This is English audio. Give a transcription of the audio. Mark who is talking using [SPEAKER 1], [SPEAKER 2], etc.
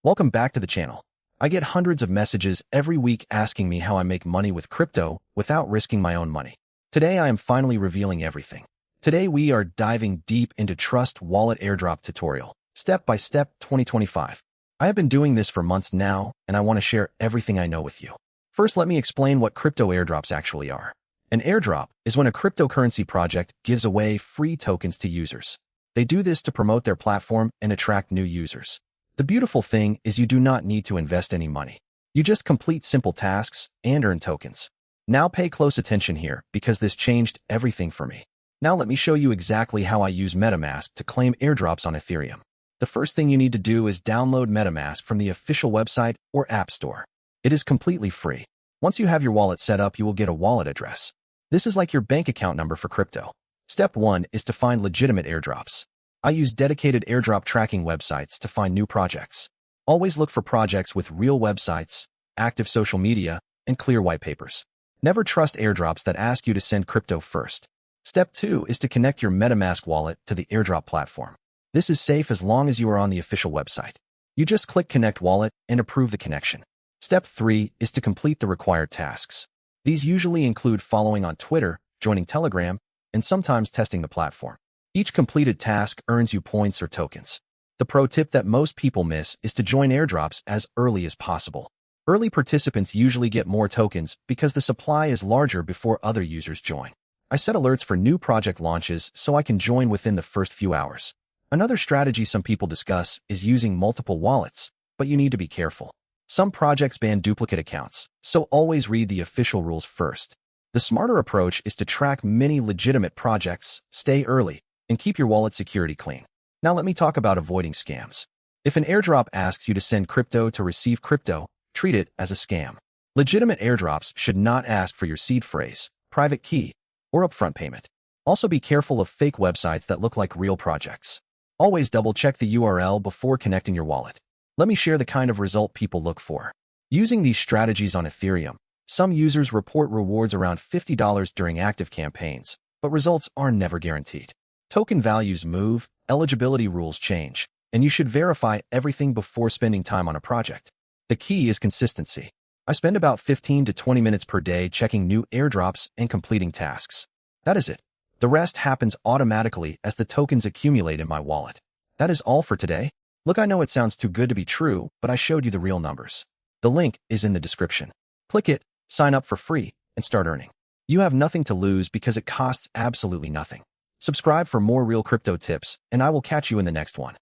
[SPEAKER 1] Welcome back to the channel. I get hundreds of messages every week asking me how I make money with crypto without risking my own money. Today I am finally revealing everything. Today we are diving deep into Trust Wallet Airdrop tutorial, step by step 2025. I have been doing this for months now, and I want to share everything I know with you. First, let me explain what crypto airdrops actually are. An airdrop is when a cryptocurrency project gives away free tokens to users. They do this to promote their platform and attract new users. The beautiful thing is you do not need to invest any money. You just complete simple tasks and earn tokens. Now pay close attention here because this changed everything for me. Now let me show you exactly how I use MetaMask to claim airdrops on Ethereum. The first thing you need to do is download MetaMask from the official website or app store. It is completely free. Once you have your wallet set up, you will get a wallet address. This is like your bank account number for crypto. Step 1 is to find legitimate airdrops. I use dedicated airdrop tracking websites to find new projects. Always look for projects with real websites, active social media, and clear white papers. Never trust airdrops that ask you to send crypto first. Step 2 is to connect your MetaMask wallet to the airdrop platform. This is safe as long as you are on the official website. You just click Connect Wallet and approve the connection. Step 3 is to complete the required tasks. These usually include following on Twitter, joining Telegram, and sometimes testing the platform. Each completed task earns you points or tokens. The pro tip that most people miss is to join airdrops as early as possible. Early participants usually get more tokens because the supply is larger before other users join. I set alerts for new project launches so I can join within the first few hours. Another strategy some people discuss is using multiple wallets, but you need to be careful. Some projects ban duplicate accounts, so always read the official rules first. The smarter approach is to track many legitimate projects, stay early, and keep your wallet security clean. Now let me talk about avoiding scams. If an airdrop asks you to send crypto to receive crypto, treat it as a scam. Legitimate airdrops should not ask for your seed phrase, private key, or upfront payment. Also be careful of fake websites that look like real projects. Always double-check the URL before connecting your wallet. Let me share the kind of result people look for. Using these strategies on Ethereum, some users report rewards around $50 during active campaigns, but results are never guaranteed. Token values move, eligibility rules change, and you should verify everything before spending time on a project. The key is consistency. I spend about 15 to 20 minutes per day checking new airdrops and completing tasks. That is it. The rest happens automatically as the tokens accumulate in my wallet. That is all for today. Look, I know it sounds too good to be true, but I showed you the real numbers. The link is in the description. Click it, sign up for free, and start earning. You have nothing to lose because it costs absolutely nothing. Subscribe for more real crypto tips, and I will catch you in the next one.